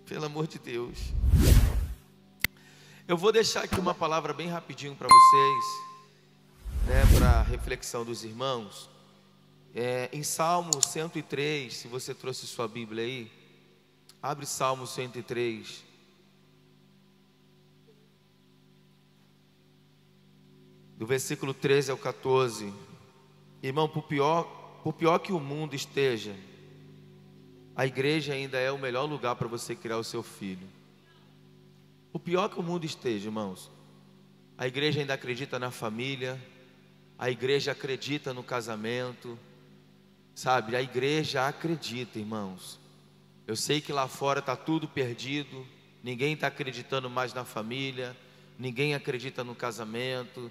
Pelo amor de Deus. Eu vou deixar aqui uma palavra bem rapidinho para vocês, né, para a reflexão dos irmãos. Em Salmo 103, se você trouxe sua Bíblia aí, abre Salmo 103. Do versículo 13 ao 14. Irmão, por pior que o mundo esteja, a igreja ainda é o melhor lugar para você criar o seu filho. O pior que o mundo esteja, irmãos, a igreja ainda acredita na família, a igreja acredita no casamento, sabe? A igreja acredita, irmãos. Eu sei que lá fora está tudo perdido, ninguém está acreditando mais na família, ninguém acredita no casamento,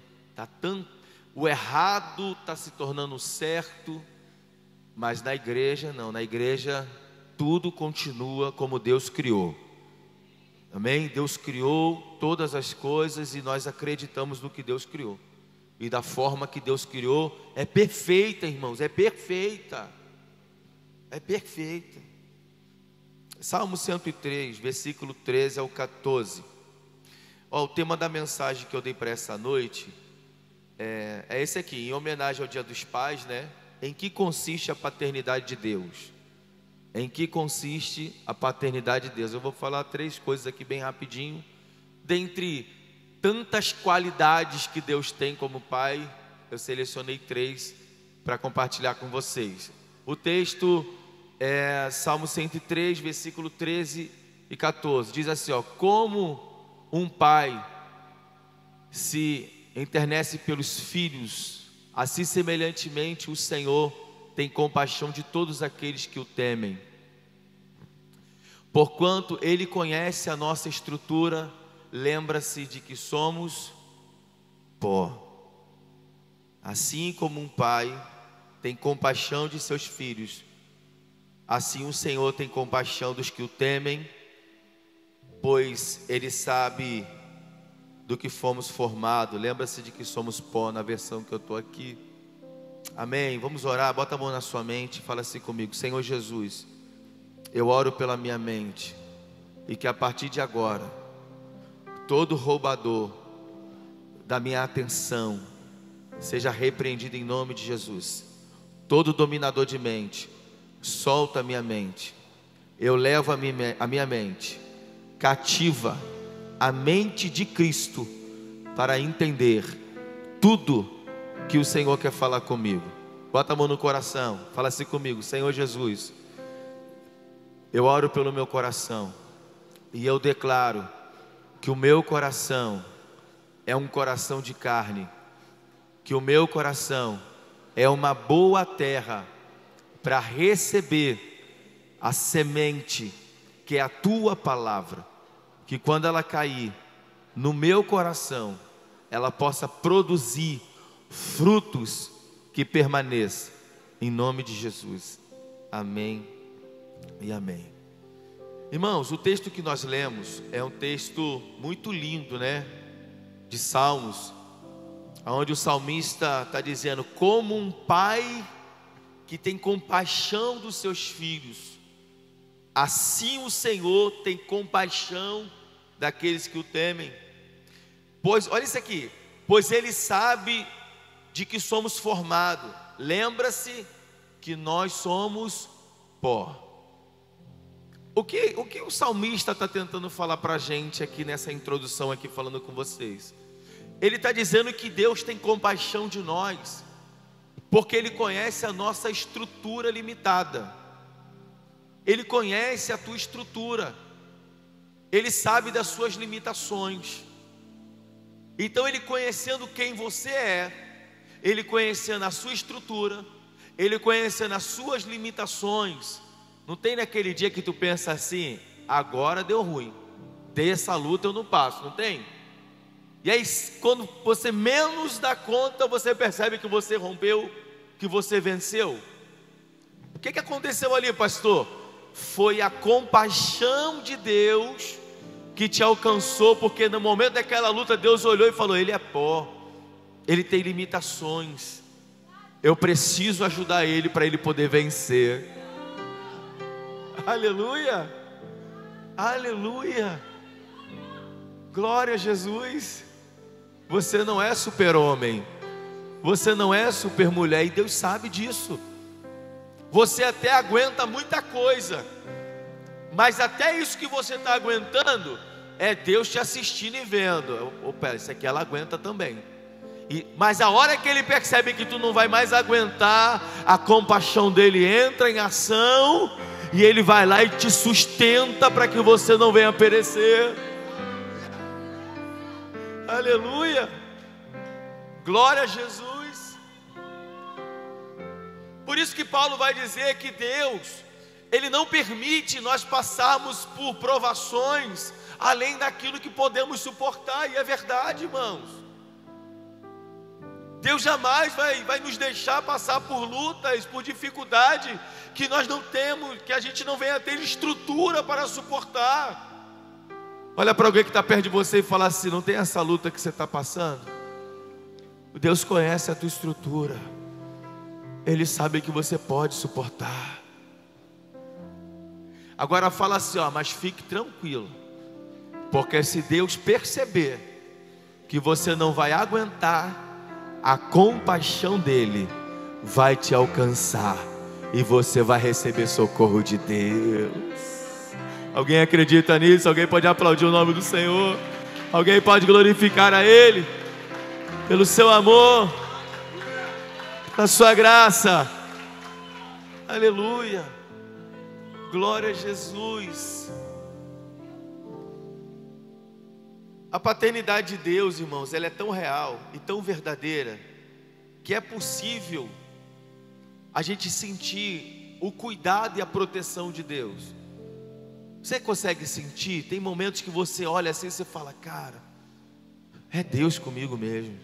o errado está se tornando certo, mas na igreja não, na igreja tudo continua como Deus criou. Amém? Deus criou todas as coisas e nós acreditamos no que Deus criou. E da forma que Deus criou, é perfeita, irmãos, é perfeita. É perfeita. Salmo 103, versículo 13 ao 14. O tema da mensagem que eu dei para essa noite é esse aqui, em homenagem ao Dia dos Pais, né? Em que consiste a paternidade de Deus? Em que consiste a paternidade de Deus? Eu vou falar 3 coisas aqui bem rapidinho. Dentre tantas qualidades que Deus tem como Pai, eu selecionei 3 para compartilhar com vocês. O texto é Salmo 103, versículo 13 e 14. Diz assim, como um pai se enternece pelos filhos, assim semelhantemente o Senhor tem compaixão de todos aqueles que o temem. Porquanto Ele conhece a nossa estrutura, lembra-se de que somos pó. Assim como um pai tem compaixão de seus filhos, assim o Senhor tem compaixão dos que o temem, pois Ele sabe do que fomos formados. Lembra-se de que somos pó, na versão que eu estou aqui. Amém? Vamos orar, bota a mão na sua mente, fala assim comigo. Senhor Jesus, eu oro pela minha mente, e que a partir de agora, todo roubador da minha atenção seja repreendido em nome de Jesus. Todo dominador de mente, solta a minha mente. Eu levo a minha mente cativa a mente de Cristo, para entender tudo que o Senhor quer falar comigo. Bota a mão no coração, fala assim comigo. Senhor Jesus, eu oro pelo meu coração, e eu declaro que o meu coração é um coração de carne, que o meu coração é uma boa terra para receber a semente que é a tua palavra, que quando ela cair no meu coração, ela possa produzir frutos que permaneçam, em nome de Jesus. Amém e amém. Irmãos, o texto que nós lemos é um texto muito lindo, né? De Salmos, onde o salmista está dizendo, como um pai que tem compaixão dos seus filhos, assim o Senhor tem compaixão daqueles que o temem. Pois, olha isso aqui, pois Ele sabe de que somos formados. Lembra-se que nós somos pó. O que o salmista está tentando falar para a gente aqui nessa introdução aqui, falando com vocês? Ele está dizendo que Deus tem compaixão de nós, porque Ele conhece a nossa estrutura limitada. Ele conhece a tua estrutura, Ele sabe das suas limitações. Então Ele conhecendo quem você é, Ele conhecendo a sua estrutura, Ele conhecendo as suas limitações. Não tem naquele dia que tu pensa assim, agora deu ruim, dessa luta eu não passo, não tem? E aí quando você menos dá conta, você percebe que você rompeu, que você venceu. O que aconteceu ali, pastor? Foi a compaixão de Deus que te alcançou, porque no momento daquela luta Deus olhou e falou, ele é pó, ele tem limitações, eu preciso ajudar ele para ele poder vencer. Aleluia. Aleluia. Glória a Jesus. Você não é super-homem, você não é super-mulher, e Deus sabe disso. Você até aguenta muita coisa, mas até isso que você está aguentando é Deus te assistindo e vendo. Opa, isso aqui ela aguenta também. Mas a hora que Ele percebe que tu não vai mais aguentar, a compaixão dEle entra em ação, e Ele vai lá e te sustenta para que você não venha perecer. Aleluia. Glória a Jesus. Por isso que Paulo vai dizer que Deus, Ele não permite nós passarmos por provações além daquilo que podemos suportar. E é verdade, irmãos. Deus jamais vai nos deixar passar por lutas, por dificuldade que nós não temos, que a gente não venha ter estrutura para suportar. Olha para alguém que está perto de você e fala assim: não tem essa luta que você está passando? Deus conhece a tua estrutura, Ele sabe que você pode suportar. Agora fala assim, mas fique tranquilo, porque se Deus perceber que você não vai aguentar, a compaixão dEle vai te alcançar e você vai receber socorro de Deus. Alguém acredita nisso? Alguém pode aplaudir o nome do Senhor? Alguém pode glorificar a Ele pelo seu amor, pela sua graça? Aleluia. Glória a Jesus. A paternidade de Deus, irmãos, ela é tão real e tão verdadeira, que é possível a gente sentir o cuidado e a proteção de Deus. Você consegue sentir? Tem momentos que você olha assim e você fala: cara, é Deus comigo mesmo.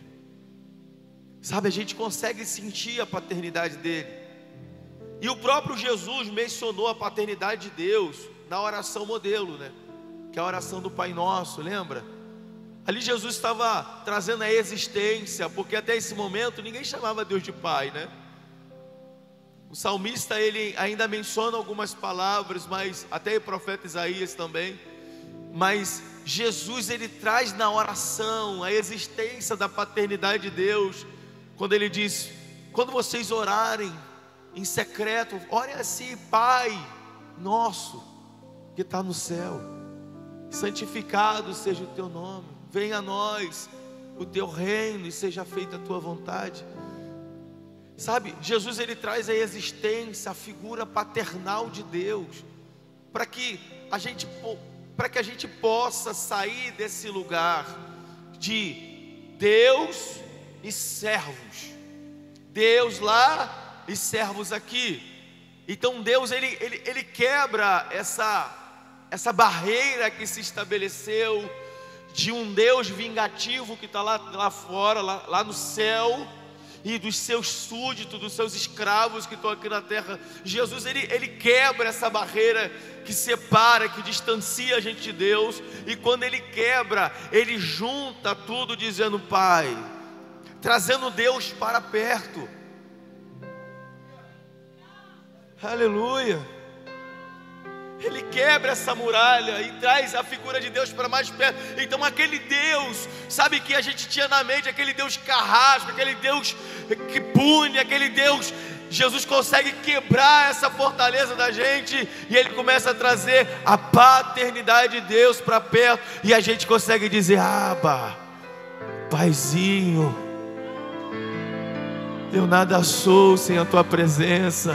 Sabe, a gente consegue sentir a paternidade dEle. E o próprio Jesus mencionou a paternidade de Deus na oração modelo, né? Que é a oração do Pai Nosso, lembra? Ali Jesus estava trazendo a existência, porque até esse momento ninguém chamava Deus de Pai, né? O salmista, ele ainda menciona algumas palavras, mas até o profeta Isaías também. Mas Jesus, ele traz na oração a existência da paternidade de Deus, quando ele diz: quando vocês orarem em secreto, orem assim: Pai nosso que está no céu, santificado seja o teu nome, venha a nós o teu reino e seja feita a tua vontade. Sabe, Jesus, ele traz a existência, a figura paternal de Deus, para que a gente possa sair desse lugar de Deus e servos, Deus lá e servos aqui. Então Deus, ele quebra essa barreira que se estabeleceu de um Deus vingativo que está lá fora, lá no céu, e dos seus súditos, dos seus escravos que estão aqui na terra. Jesus, ele quebra essa barreira que separa, que distancia a gente de Deus. E quando ele quebra, ele junta tudo dizendo Pai, trazendo Deus para perto. Aleluia. Ele quebra essa muralha e traz a figura de Deus para mais perto. Então aquele Deus, sabe, que a gente tinha na mente, aquele Deus carrasco, aquele Deus que pune, aquele Deus, Jesus consegue quebrar essa fortaleza da gente, e Ele começa a trazer a paternidade de Deus para perto, e a gente consegue dizer: Abba, Paizinho, eu nada sou sem a Tua presença,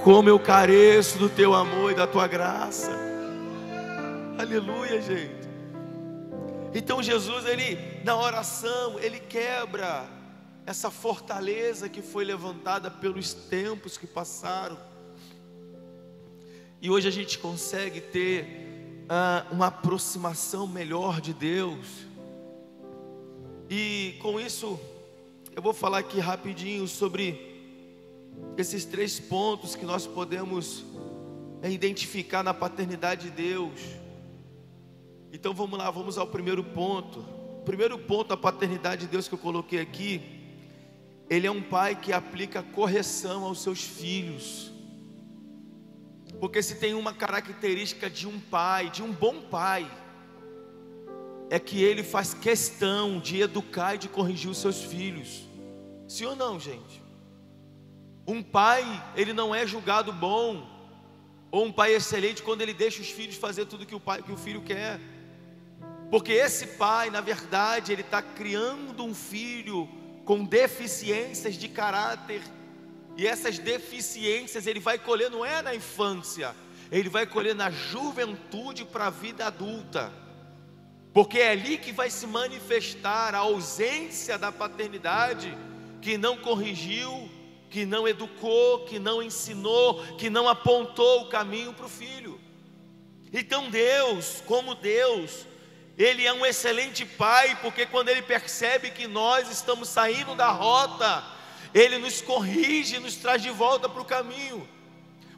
como eu careço do Teu amor e da Tua graça. Aleluia, gente. Então Jesus, ele na oração, ele quebra essa fortaleza que foi levantada pelos tempos que passaram. E hoje a gente consegue ter uma aproximação melhor de Deus. E com isso, eu vou falar aqui rapidinho sobre esses 3 pontos que nós podemos identificar na paternidade de Deus. Então vamos lá, vamos ao primeiro ponto. O primeiro ponto da paternidade de Deus que eu coloquei aqui: Ele é um pai que aplica correção aos seus filhos. Porque se tem uma característica de um pai, de um bom pai, é que ele faz questão de educar e de corrigir os seus filhos. Sim ou não, gente? Um pai, ele não é julgado bom, ou um pai excelente, quando ele deixa os filhos fazer tudo que o filho quer. Porque esse pai, na verdade, ele está criando um filho com deficiências de caráter. E essas deficiências ele vai colher, não é na infância, ele vai colher na juventude para a vida adulta. Porque é ali que vai se manifestar a ausência da paternidade, que não corrigiu, que não educou, que não ensinou, que não apontou o caminho para o filho. Então Deus, como Deus, Ele é um excelente pai, porque quando Ele percebe que nós estamos saindo da rota, Ele nos corrige, nos traz de volta para o caminho.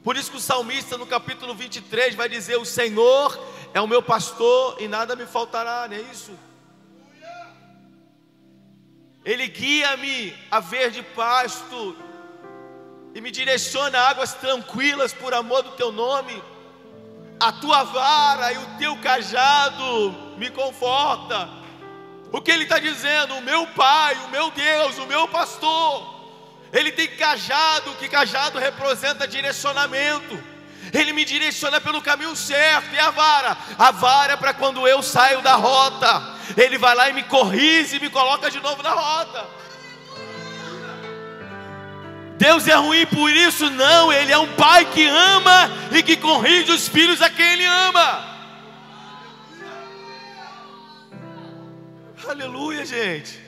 Por isso que o salmista no capítulo 23 vai dizer: o Senhor é o meu pastor e nada me faltará, não é isso? Ele guia-me a verde pasto e me direciona a águas tranquilas por amor do teu nome. A tua vara e o teu cajado me conforta. O que ele está dizendo? O meu pai, o meu Deus, o meu pastor, ele tem cajado, que cajado representa direcionamento. Ele me direciona pelo caminho certo. E a vara é para quando eu saio da rota, ele vai lá e me corrige e me coloca de novo na rota. Deus é ruim por isso? Não, Ele é um pai que ama e que corrige os filhos a quem Ele ama. Aleluia, gente.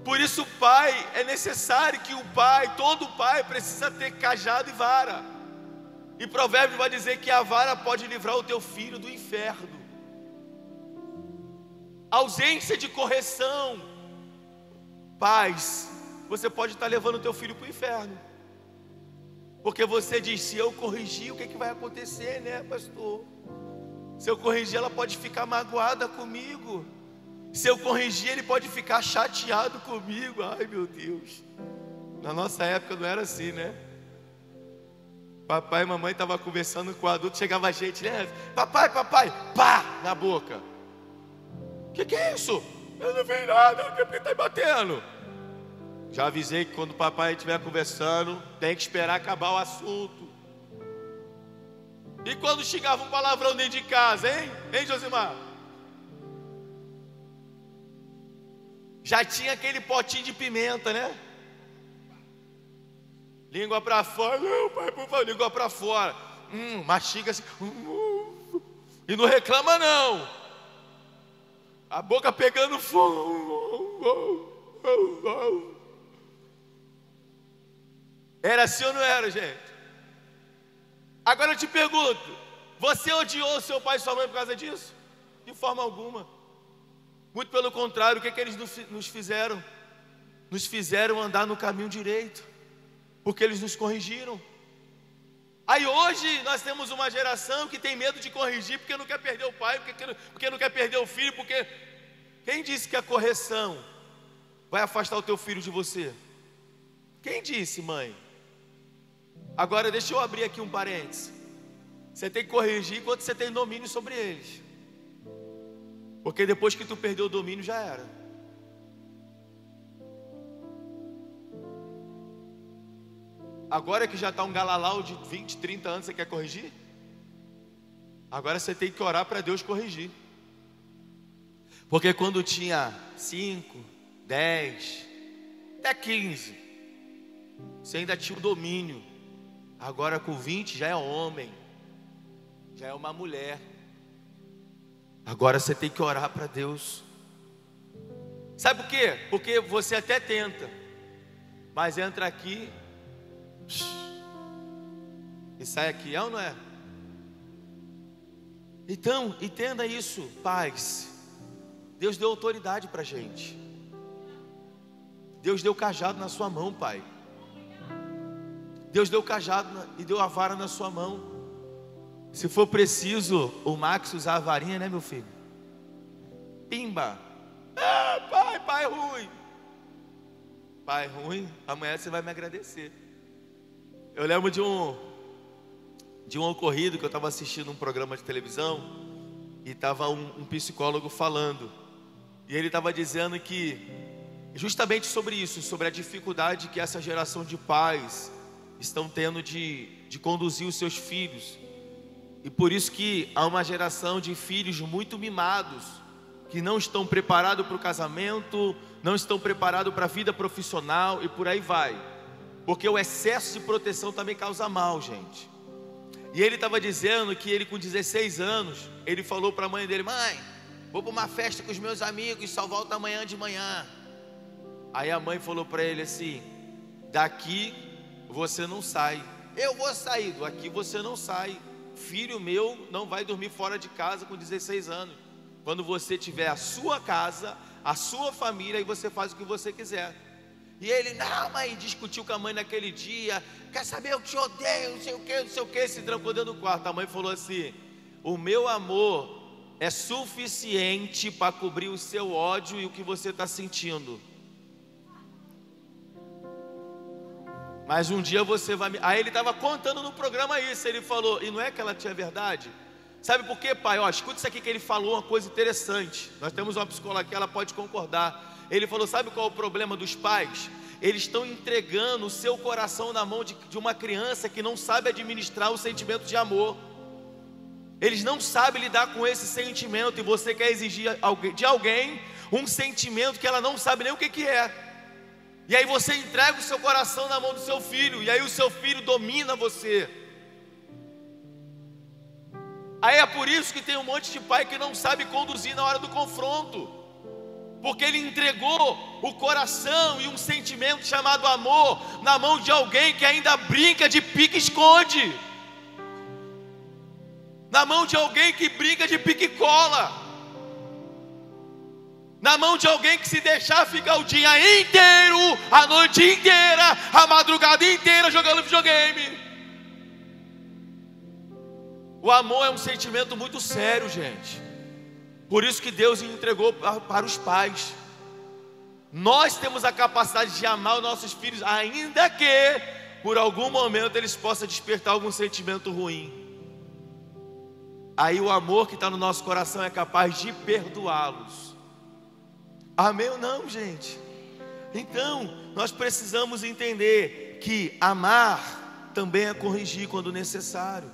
Por isso o pai, é necessário que o pai, todo pai precisa ter cajado e vara. E Provérbios vai dizer que a vara pode livrar o teu filho do inferno. Ausência de correção. Pais, você pode estar levando o teu filho para o inferno. Porque você diz: se eu corrigir, o que vai acontecer, né, pastor? Se eu corrigir, ela pode ficar magoada comigo. Se eu corrigir, ele pode ficar chateado comigo. Ai, meu Deus. Na nossa época não era assim, né? Papai e mamãe estavam conversando com o adulto, chegava a gente, né? Papai, pá, na boca. Que é isso? Eu não vi nada, por que está me batendo? Já avisei que quando o papai estiver conversando, tem que esperar acabar o assunto. E quando chegava um palavrão dentro de casa, hein? Hein, Josimar? Já tinha aquele potinho de pimenta, né? Língua para fora. Não, pai, por favor, língua para fora. Mastiga assim. E não reclama não. A boca pegando fogo. Era assim ou não era, gente? Agora eu te pergunto: você odiou seu pai e sua mãe por causa disso? De forma alguma. Muito pelo contrário, o que eles nos fizeram? Nos fizeram andar no caminho direito, porque eles nos corrigiram. Aí hoje nós temos uma geração que tem medo de corrigir, porque não quer perder o pai, porque não quer perder o filho, porque quem disse que a correção vai afastar o teu filho de você? Quem disse, mãe? Agora deixa eu abrir aqui um parênteses. Você tem que corrigir enquanto você tem domínio sobre eles, porque depois que tu perdeu o domínio já era. Agora que já está um galalau de 20, 30 anos, você quer corrigir? Agora você tem que orar para Deus corrigir. Porque quando tinha 5, 10, até 15, você ainda tinha o domínio. Agora com 20 já é homem, já é uma mulher. Agora você tem que orar para Deus. Sabe por quê? Porque você até tenta, mas entra aqui e sai aqui, é ou não é? Então, entenda isso, pais. Deus deu autoridade para a gente. Deus deu o cajado na sua mão, pai. Deus deu o cajado e deu a vara na sua mão. Se for preciso, o Max usar a varinha, né, meu filho? Pimba! Ah, pai ruim. Pai ruim, amanhã você vai me agradecer. Eu lembro de um ocorrido que eu estava assistindo um programa de televisão e estava um psicólogo falando. E ele estava dizendo que justamente sobre isso, sobre a dificuldade que essa geração de pais estão tendo de conduzir os seus filhos. E por isso que há uma geração de filhos muito mimados, que não estão preparados para o casamento, não estão preparados para a vida profissional e por aí vai. Porque o excesso de proteção também causa mal, gente. E ele estava dizendo que ele com 16 anos, ele falou para a mãe dele: mãe, vou para uma festa com os meus amigos, só volto amanhã de manhã. Aí a mãe falou para ele assim: daqui você não sai. Eu vou sair, daqui você não sai. Filho meu não vai dormir fora de casa com 16 anos. Quando você tiver a sua casa, a sua família, aí você faz o que você quiser. E ele, não, mãe, discutiu com a mãe naquele dia. Quer saber, eu te odeio, não sei o que, se trancou dentro do quarto. A mãe falou assim: o meu amor é suficiente para cobrir o seu ódio e o que você está sentindo. Mas um dia você vai me... Aí ele estava contando no programa isso. Ele falou, e não é que ela tinha verdade? Sabe por quê, pai? Ó, escuta isso aqui que ele falou, uma coisa interessante. Nós temos uma psicóloga aqui, ela pode concordar. Ele falou, sabe qual é o problema dos pais? Eles estão entregando o seu coração na mão de uma criança que não sabe administrar o sentimento de amor. Eles não sabem lidar com esse sentimento. E você quer exigir de alguém um sentimento que ela não sabe nem o que é. E aí você entrega o seu coração na mão do seu filho, e aí o seu filho domina você. Aí é por isso que tem um monte de pai que não sabe conduzir na hora do confronto, porque ele entregou o coração e um sentimento chamado amor na mão de alguém que ainda brinca de pique-esconde, na mão de alguém que brinca de pique-cola, na mão de alguém que se deixar ficar o dia inteiro, a noite inteira, a madrugada inteira jogando videogame. O amor é um sentimento muito sério, gente. Por isso que Deus entregou para os pais. Nós temos a capacidade de amar os nossos filhos, ainda que por algum momento eles possam despertar algum sentimento ruim. Aí o amor que está no nosso coração é capaz de perdoá-los. Amém ou não, gente? Então, nós precisamos entender que amar também é corrigir quando necessário.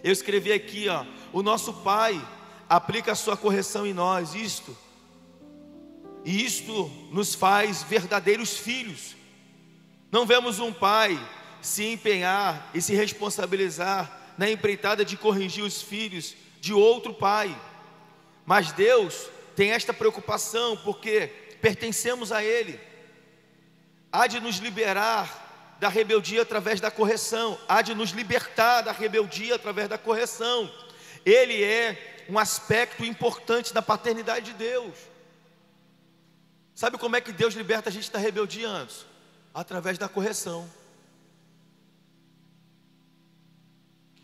Eu escrevi aqui, ó, o nosso Pai aplica a sua correção em nós, e isto nos faz verdadeiros filhos. Não vemos um pai se empenhar e se responsabilizar na empreitada de corrigir os filhos de outro pai, mas Deus tem esta preocupação, porque pertencemos a Ele. Há de nos liberar da rebeldia através da correção, há de nos libertar da rebeldia através da correção. Ele é um aspecto importante da paternidade de Deus. Sabe como é que Deus liberta a gente da rebeldia antes? Através da correção.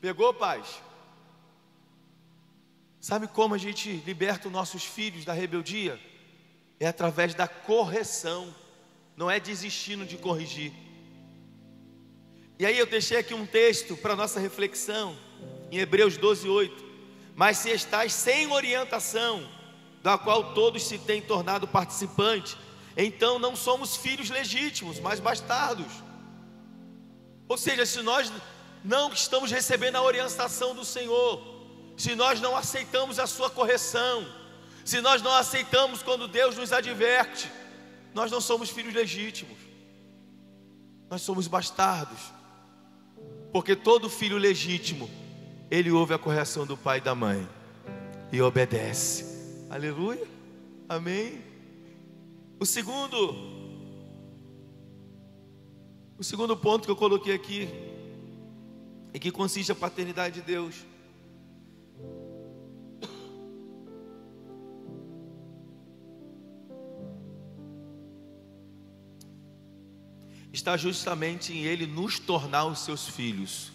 Pegou, pais? Sabe como a gente liberta os nossos filhos da rebeldia? É através da correção, não é desistindo de corrigir. E aí eu deixei aqui um texto para nossa reflexão, em Hebreus 12:8. Mas se estais sem orientação, da qual todos se têm tornado participantes, então não somos filhos legítimos, mas bastardos. Ou seja, se nós não estamos recebendo a orientação do Senhor, se nós não aceitamos a sua correção, se nós não aceitamos quando Deus nos adverte, nós não somos filhos legítimos, nós somos bastardos. Porque todo filho legítimo, ele ouve a correção do pai e da mãe e obedece. Aleluia, amém. O segundo ponto que eu coloquei aqui, em que consiste a paternidade de Deus, está justamente em Ele nos tornar os seus filhos.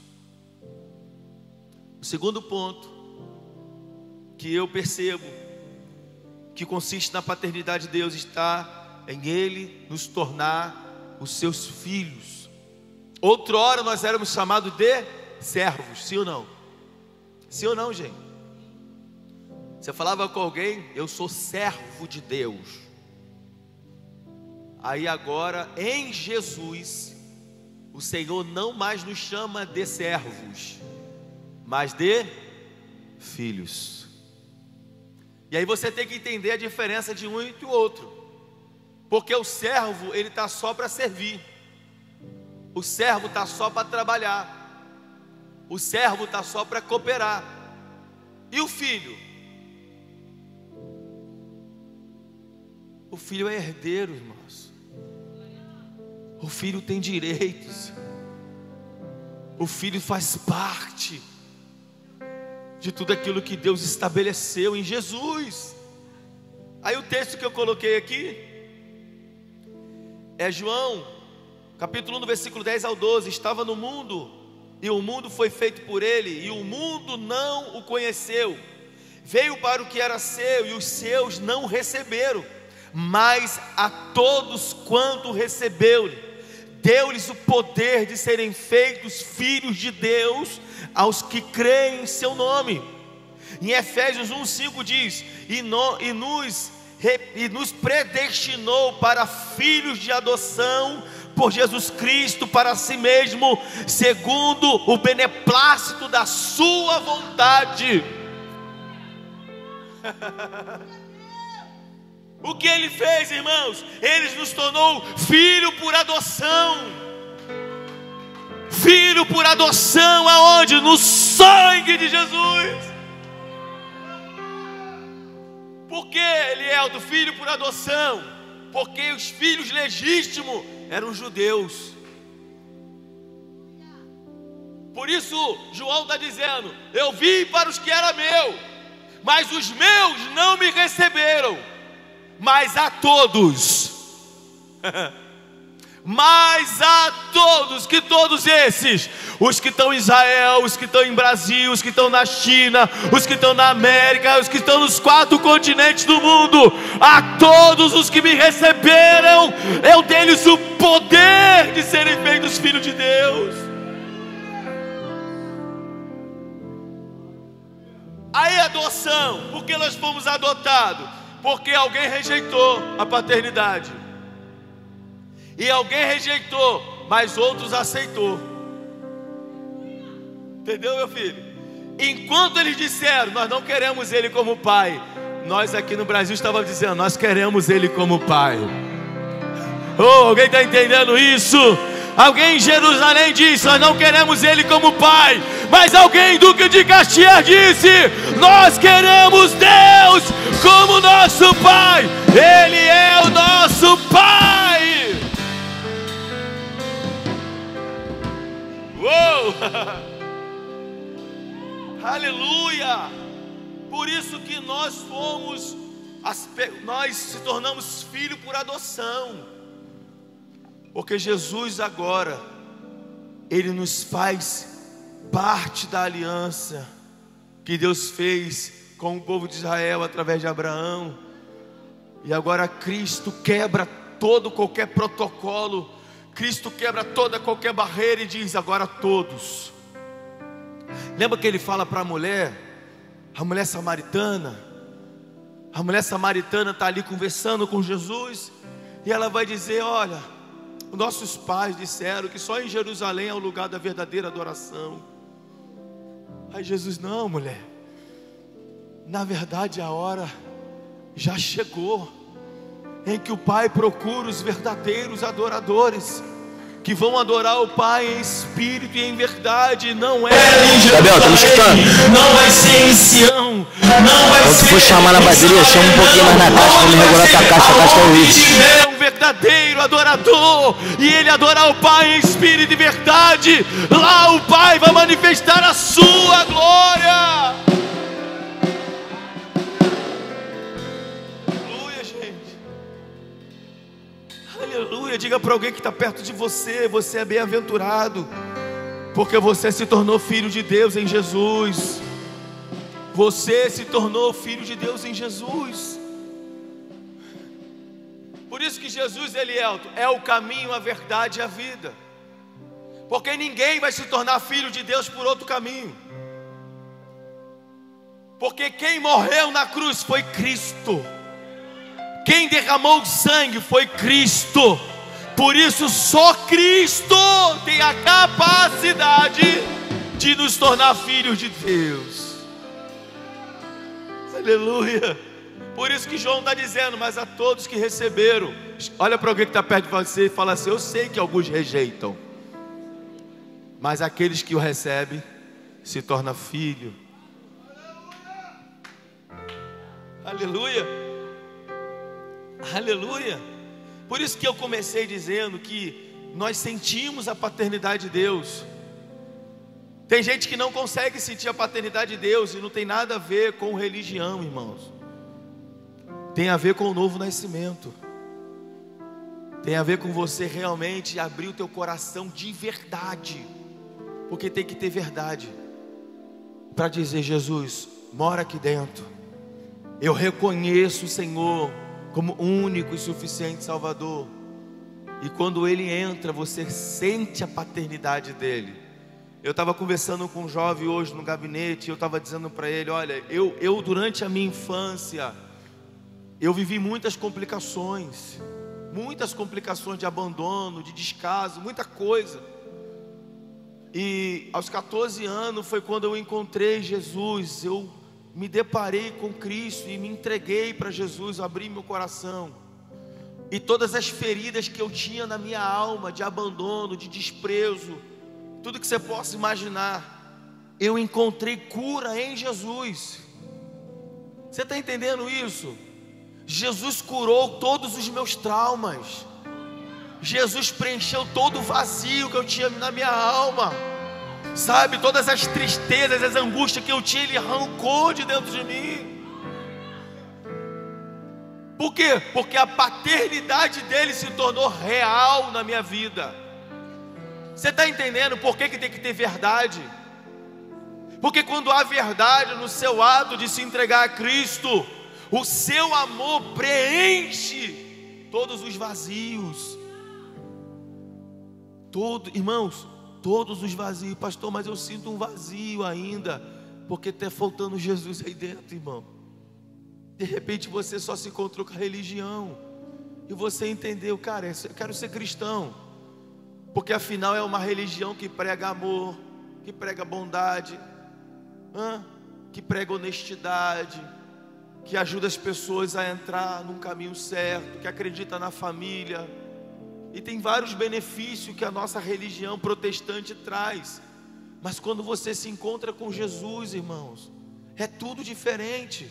O segundo ponto que eu percebo que consiste na paternidade de Deus está em Ele nos tornar os seus filhos. Outrora nós éramos chamados de servos, sim ou não? Sim ou não, gente? Você falava com alguém, eu sou servo de Deus. Aí agora, em Jesus, o Senhor não mais nos chama de servos, mas de filhos. E aí você tem que entender a diferença de um e do outro. Porque o servo, ele está só para servir. O servo está só para trabalhar. O servo está só para cooperar. E o filho? O filho é herdeiro, irmãos. O filho tem direitos. O filho faz parte de tudo aquilo que Deus estabeleceu em Jesus. Aí o texto que eu coloquei aqui é João, capítulo 1, versículo 10 ao 12. Estava no mundo, e o mundo foi feito por ele, e o mundo não o conheceu. Veio para o que era seu, e os seus não o receberam. Mas a todos quanto recebeu-lhe, deu-lhes o poder de serem feitos filhos de Deus, aos que creem em seu nome. Em Efésios 1:5 diz: e nos predestinou para filhos de adoção por Jesus Cristo para si mesmo, segundo o beneplácito da sua vontade. O que ele fez, irmãos? Ele nos tornou filho por adoção. Filho por adoção, aonde? No sangue de Jesus. Por que ele é do filho por adoção? Porque os filhos legítimos eram judeus. Por isso João está dizendo: eu vim para os que eram meus, mas os meus não me receberam. Mas a todos mas a todos, que todos esses, os que estão em Israel, os que estão em Brasil, os que estão na China, os que estão na América, os que estão nos 4 continentes do mundo, a todos os que me receberam, eu dei-lhes o poder de serem feitos filhos de Deus. Aí adoção, por que nós fomos adotados? Porque alguém rejeitou a paternidade. E alguém rejeitou, mas outros aceitou. Entendeu, meu filho? Enquanto eles disseram, nós não queremos ele como pai, nós aqui no Brasil estávamos dizendo, nós queremos ele como pai. Oh, alguém está entendendo isso? Alguém em Jerusalém disse, nós não queremos ele como pai. Mas alguém em Duque de Caxias disse, nós queremos Deus como nosso pai. Ele é o nosso pai. Uou! Aleluia! Por isso que nós se tornamos filhos por adoção. Porque Jesus agora, Ele nos faz parte da aliança que Deus fez com o povo de Israel através de Abraão. E agora Cristo quebra qualquer protocolo. Cristo quebra qualquer barreira e diz, agora todos. Lembra que ele fala para a mulher samaritana? A mulher samaritana está ali conversando com Jesus, e ela vai dizer, olha, nossos pais disseram que só em Jerusalém é o lugar da verdadeira adoração. Aí Jesus, não, mulher, na verdade a hora já chegou, em que o Pai procura os verdadeiros adoradores, que vão adorar o Pai em espírito e em verdade. Não é em Jerusalém, não vai ser em Sião, não vai ser. Quando for chamar na bateria, chama um pouquinho mais na caixa, vamos regular essa caixa, a caixa tá horrível. É um verdadeiro adorador, e ele adorar o Pai em espírito e verdade, lá o Pai vai manifestar a sua glória. Aleluia, diga para alguém que está perto de você, você é bem-aventurado, porque você se tornou filho de Deus em Jesus. Você se tornou filho de Deus em Jesus. Por isso que Jesus, ele é o caminho, a verdade e a vida. Porque ninguém vai se tornar filho de Deus por outro caminho. Porque quem morreu na cruz foi Cristo. Quem derramou sangue foi Cristo. Por isso só Cristo tem a capacidade de nos tornar filhos de Deus. Aleluia. Por isso que João está dizendo: mas a todos que receberam. Olha para alguém que está perto de você e fala assim: eu sei que alguns rejeitam, mas aqueles que o recebem se tornam filho. Aleluia. Aleluia. Por isso que eu comecei dizendo que nós sentimos a paternidade de Deus. Tem gente que não consegue sentir a paternidade de Deus, e não tem nada a ver com religião, irmãos. Tem a ver com o novo nascimento. Tem a ver com você realmente abrir o teu coração de verdade. Porque tem que ter verdade para dizer: Jesus, mora aqui dentro. Eu reconheço o Senhor como único e suficiente Salvador. E quando Ele entra, você sente a paternidade dEle. Eu estava conversando com um jovem hoje no gabinete, e eu estava dizendo para ele: olha, eu durante a minha infância, eu vivi muitas complicações de abandono, de descaso, muita coisa. E aos 14 anos foi quando eu encontrei Jesus. Eu me deparei com Cristo e me entreguei para Jesus, abri meu coração. E todas as feridas que eu tinha na minha alma, de abandono, de desprezo, tudo que você possa imaginar, eu encontrei cura em Jesus. Você está entendendo isso? Jesus curou todos os meus traumas. Jesus preencheu todo o vazio que eu tinha na minha alma. Sabe, todas as tristezas, as angústias que eu tinha, Ele arrancou de dentro de mim. Por quê? Porque a paternidade dEle se tornou real na minha vida. Você está entendendo por que tem que ter verdade? Porque quando há verdade no seu ato de se entregar a Cristo, o seu amor preenche todos os vazios. Irmãos, todos os vazios. Pastor, mas eu sinto um vazio ainda, porque está faltando Jesus aí dentro, irmão. De repente você só se encontrou com a religião, e você entendeu: cara, eu quero ser cristão, porque afinal é uma religião que prega amor, que prega bondade, que prega honestidade, que ajuda as pessoas a entrar num caminho certo, que acredita na família. E tem vários benefícios que a nossa religião protestante traz. Mas quando você se encontra com Jesus, irmãos, é tudo diferente.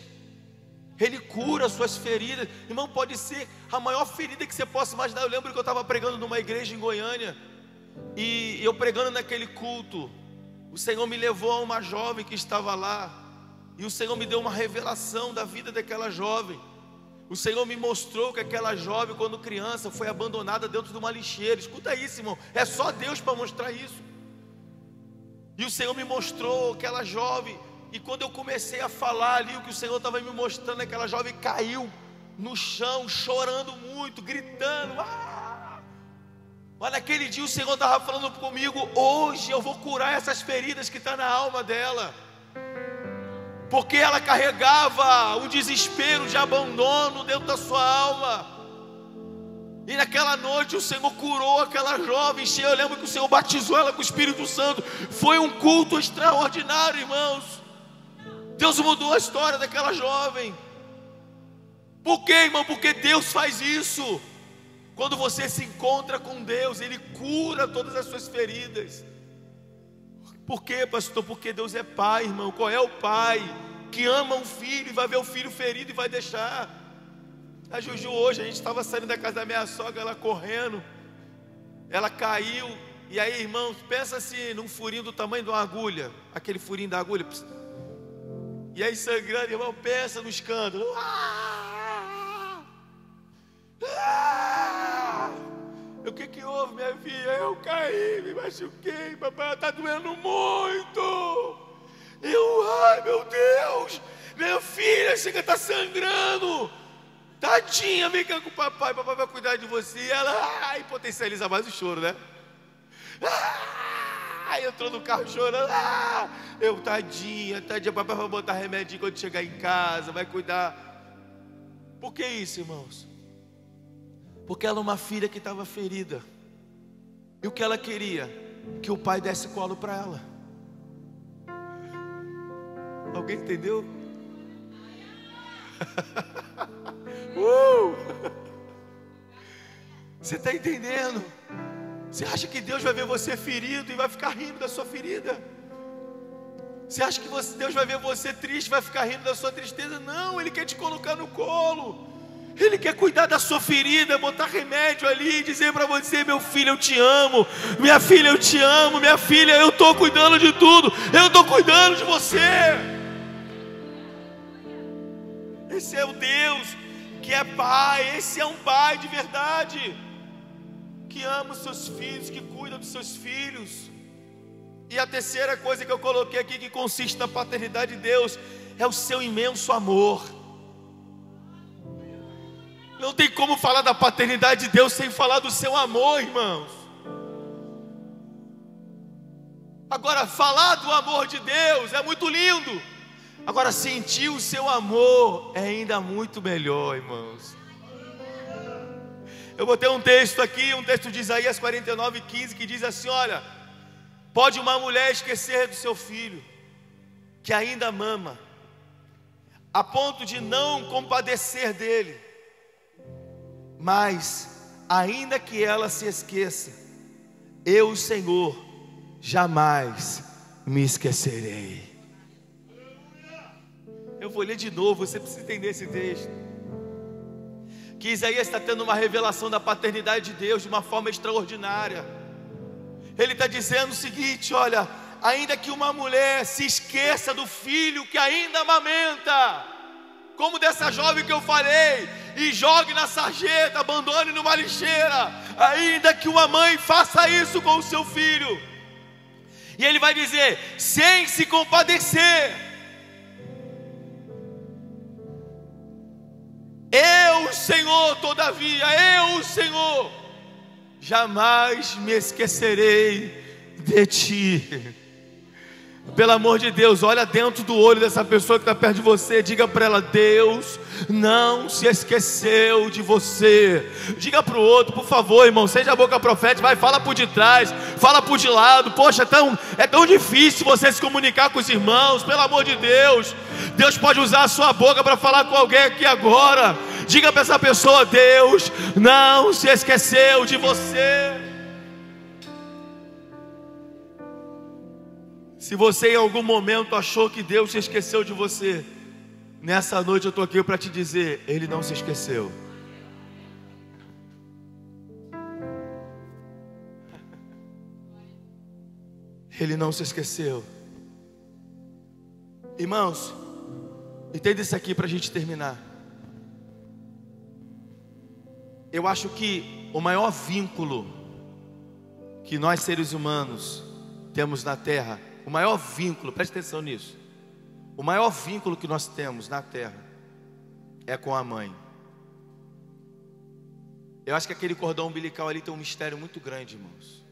Ele cura as suas feridas. Irmão, pode ser a maior ferida que você possa imaginar. Eu lembro que eu estava pregando numa igreja em Goiânia, e eu pregando naquele culto, o Senhor me levou a uma jovem que estava lá, e o Senhor me deu uma revelação da vida daquela jovem. O Senhor me mostrou que aquela jovem, quando criança, foi abandonada dentro de uma lixeira. Escuta isso, irmão, é só Deus para mostrar isso. E o Senhor me mostrou aquela jovem, e quando eu comecei a falar ali o que o Senhor estava me mostrando, aquela jovem caiu no chão, chorando muito, gritando. Mas naquele dia o Senhor estava falando comigo: hoje eu vou curar essas feridas que estão na alma dela. Porque ela carregava o desespero de abandono dentro da sua alma. E naquela noite o Senhor curou aquela jovem. Eu lembro que o Senhor batizou ela com o Espírito Santo. Foi um culto extraordinário, irmãos. Deus mudou a história daquela jovem. Por quê, irmão? Porque Deus faz isso. Quando você se encontra com Deus, Ele cura todas as suas feridas. Por quê, pastor? Porque Deus é pai, irmão. Qual é o pai que ama um filho e vai ver o filho ferido e vai deixar? A Juju hoje, a gente estava saindo da casa da minha sogra, ela correndo, ela caiu. E aí, irmão, pensa assim, num furinho do tamanho de uma agulha, aquele furinho da agulha, e aí sangrando, irmão, pensa no escândalo. O que houve, minha filha? Eu caí, me machuquei, papai, está doendo muito. Ai meu Deus, minha filha, chega, está sangrando. Tadinha, vem cá com o papai vai cuidar de você. E ela, potencializa mais o choro, né? Aí entrou no carro chorando. Eu, tadinha, papai vai botar remédio quando chegar em casa, vai cuidar. Por que isso, irmãos? Porque ela é uma filha que estava ferida. E o que ela queria? Que o pai desse colo para ela. Alguém entendeu? Você está entendendo? Você acha que Deus vai ver você ferido e vai ficar rindo da sua ferida? Você acha que Deus vai ver você triste e vai ficar rindo da sua tristeza? Não, Ele quer te colocar no colo. Ele quer cuidar da sua ferida, botar remédio ali e dizer para você: meu filho, eu te amo. Minha filha, eu te amo. Minha filha, eu estou cuidando de tudo. Eu estou cuidando de você. Esse é o Deus que é pai. Esse é um pai de verdade, que ama os seus filhos, que cuida dos seus filhos. E a terceira coisa que eu coloquei aqui, que consiste na paternidade de Deus, é o seu imenso amor. Não tem como falar da paternidade de Deus sem falar do seu amor, irmãos. Agora, falar do amor de Deus é muito lindo. Agora, sentir o seu amor é ainda muito melhor, irmãos. Eu botei um texto aqui, um texto de Isaías 49:15, que diz assim: olha, pode uma mulher esquecer do seu filho, que ainda mama, a ponto de não compadecer dele, mas ainda que ela se esqueça, eu, o Senhor, jamais me esquecerei. Eu vou ler de novo, você precisa entender esse texto. Que Isaías está tendo uma revelação da paternidade de Deus de uma forma extraordinária. Ele está dizendo o seguinte: olha, ainda que uma mulher se esqueça do filho que ainda amamenta, como dessa jovem que eu falei, e jogue na sarjeta, abandone numa lixeira, ainda que uma mãe faça isso com o seu filho, e ele vai dizer, sem se compadecer, eu, Senhor, todavia, eu, Senhor, jamais me esquecerei de ti. Pelo amor de Deus, olha dentro do olho dessa pessoa que está perto de você. Diga para ela: Deus não se esqueceu de você. Diga para o outro, por favor, irmão, seja a boca profética. Vai, fala por detrás, fala por de lado. Poxa, é tão difícil você se comunicar com os irmãos. Pelo amor de Deus, Deus pode usar a sua boca para falar com alguém aqui agora. Diga para essa pessoa: Deus não se esqueceu de você. Se você em algum momento achou que Deus se esqueceu de você, nessa noite eu estou aqui para te dizer: Ele não se esqueceu. Ele não se esqueceu. Irmãos, entenda isso aqui para a gente terminar. Eu acho que o maior vínculo que nós seres humanos temos na terra, o maior vínculo, preste atenção nisso, o maior vínculo que nós temos na terra é com a mãe. Eu acho que aquele cordão umbilical ali tem um mistério muito grande, irmãos,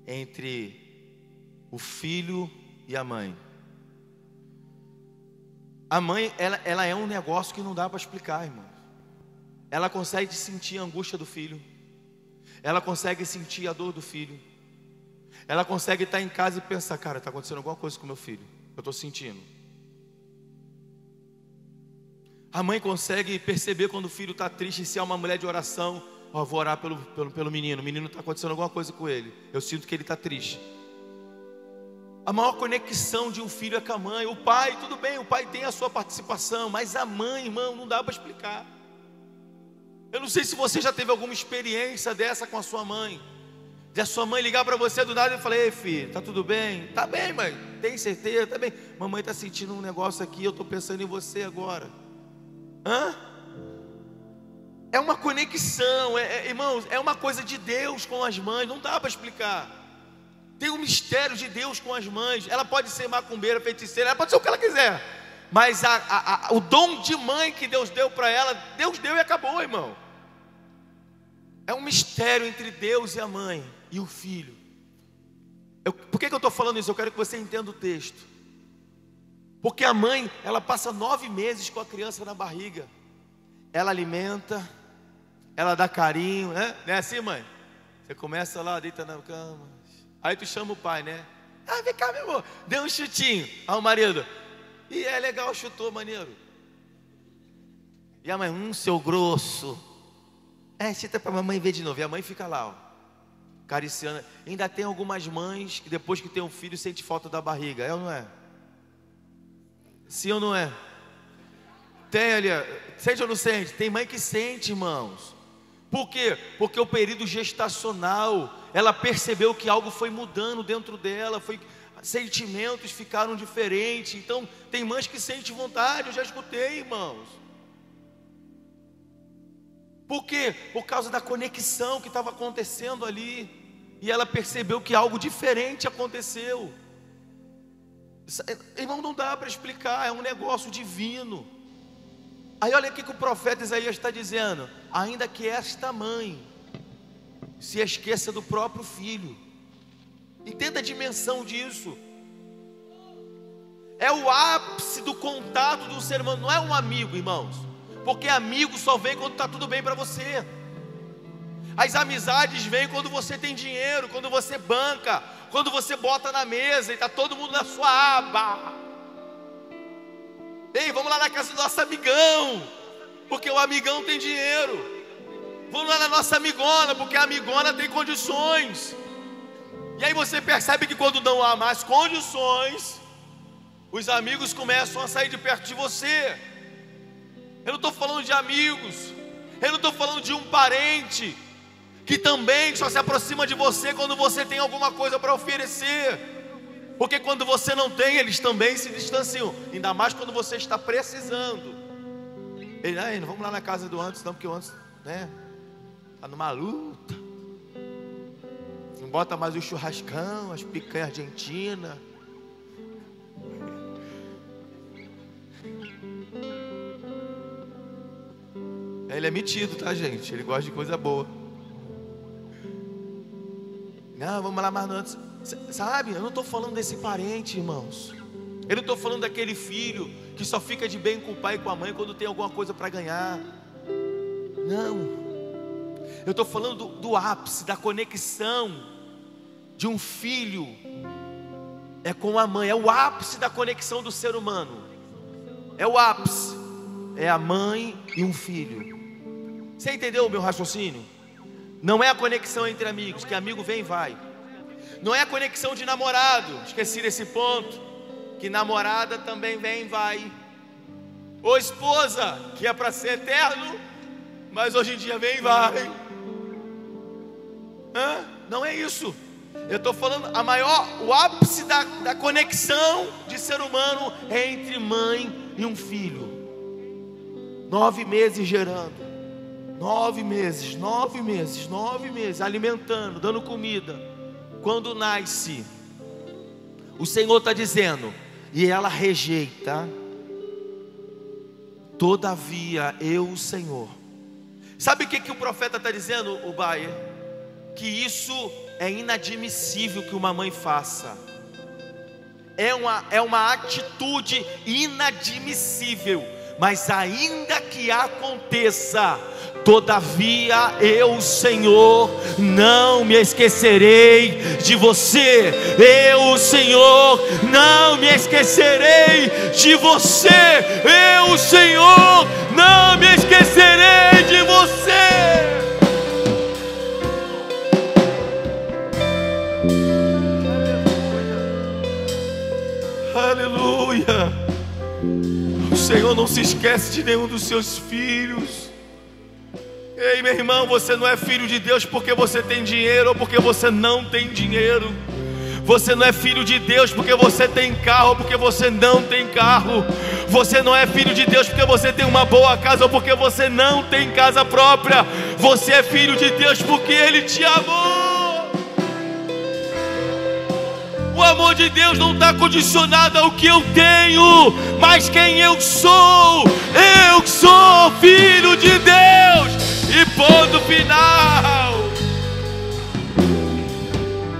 entre o filho e a mãe. A mãe, ela é um negócio que não dá para explicar, irmãos. Ela consegue sentir a angústia do filho, ela consegue sentir a dor do filho, ela consegue estar em casa e pensar: cara, está acontecendo alguma coisa com meu filho, eu estou sentindo. A mãe consegue perceber quando o filho está triste, se é uma mulher de oração: ó, vou orar pelo menino, o menino está acontecendo alguma coisa com ele, eu sinto que ele está triste. A maior conexão de um filho é com a mãe. O pai, tudo bem, o pai tem a sua participação, mas a mãe, irmão, não dá para explicar. Eu não sei se você já teve alguma experiência dessa com a sua mãe, de a sua mãe ligar para você do nada e falar: ei filho, tá tudo bem? Tá bem, mãe, tem certeza? Tá bem. Mamãe tá sentindo um negócio aqui, eu tô pensando em você agora. É uma conexão, irmãos, é uma coisa de Deus com as mães, não dá para explicar. Tem um mistério de Deus com as mães. Ela pode ser macumbeira, feiticeira, ela pode ser o que ela quiser, mas o dom de mãe que Deus deu para ela, Deus deu e acabou, irmão. É um mistério entre Deus e a mãe e o filho. Por que eu estou falando isso? Eu quero que você entenda o texto. Porque a mãe, ela passa 9 meses com a criança na barriga. Ela alimenta, ela dá carinho, né? Não é assim, mãe? Você começa lá, deita na cama. Aí tu chama o pai, né? Ah, vem cá, meu amor. Deu um chutinho. Aí o marido. E é legal, chutou, maneiro. E a mãe, seu grosso. Chita pra mamãe ver de novo. E a mãe fica lá, ó, acariciando. Ainda tem algumas mães que depois que tem um filho sente falta da barriga. É ou não é? Sim ou não é? Tem ali, sente ou não sente? Tem mãe que sente, irmãos. Por quê? Porque o período gestacional, ela percebeu que algo foi mudando dentro dela, sentimentos ficaram diferentes. Então, tem mães que sentem vontade, eu já escutei, irmãos. Por quê? Por causa da conexão que estava acontecendo ali. E ela percebeu que algo diferente aconteceu. Irmão, não dá para explicar, é um negócio divino. Aí olha o que o profeta Isaías está dizendo. Ainda que esta mãe se esqueça do próprio filho. Entenda a dimensão disso. É o ápice do contato do ser humano. Não é um amigo, irmãos. Porque amigo só vem quando está tudo bem para você. As amizades vêm quando você tem dinheiro, quando você banca, quando você bota na mesa e está todo mundo na sua aba. Ei, vamos lá na casa do nosso amigão, porque o amigão tem dinheiro. Vamos lá na nossa amigona, porque a amigona tem condições. E aí você percebe que quando não há mais condições, os amigos começam a sair de perto de você. Eu não estou falando de amigos, eu não estou falando de um parente que também só se aproxima de você quando você tem alguma coisa para oferecer. Porque quando você não tem, eles também se distanciam. Ainda mais quando você está precisando. Não vamos lá na casa do Anderson, não, porque o Anderson, né, está numa luta. Não bota mais o churrascão, as picanhas argentinas. Ele é metido, tá, gente? Ele gosta de coisa boa. Não, vamos lá mais no antes. Sabe, eu não estou falando desse parente, irmãos. Eu não estou falando daquele filho que só fica de bem com o pai e com a mãe quando tem alguma coisa para ganhar. Não. Eu estou falando do ápice, da conexão de um filho com a mãe. É o ápice da conexão do ser humano. É o ápice. É a mãe e um filho. Você entendeu o meu raciocínio? Não é a conexão entre amigos, que amigo vem e vai. Não é a conexão de namorado, esqueci desse ponto, que namorada também vem e vai. Ou esposa, que é para ser eterno, mas hoje em dia vem e vai. Não é isso. Eu estou falando, o ápice da conexão de ser humano é entre mãe e um filho. 9 meses gerando. 9 meses, alimentando, dando comida. Quando nasce, o Senhor está dizendo, e ela rejeita. Todavia eu, o Senhor. Sabe o que o profeta está dizendo, o Baia? Que isso é inadmissível que uma mãe faça. É uma atitude inadmissível. Mas ainda que aconteça, todavia eu, Senhor, não me esquecerei de você. Eu, Senhor, não me esquecerei de você. Eu, Senhor, não me esquecerei de você. Aleluia. O Senhor não se esquece de nenhum dos seus filhos. Ei, meu irmão, você não é filho de Deus porque você tem dinheiro ou porque você não tem dinheiro. Você não é filho de Deus porque você tem carro ou porque você não tem carro. Você não é filho de Deus porque você tem uma boa casa ou porque você não tem casa própria. Você é filho de Deus porque Ele te amou. O amor de Deus não está condicionado ao que eu tenho, mas quem eu sou. Eu sou filho de Deus. E ponto final.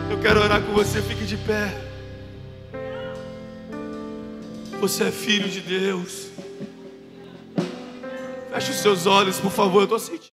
Eu quero orar com você, fique de pé. Você é filho de Deus. Feche os seus olhos, por favor, eu estou sentindo.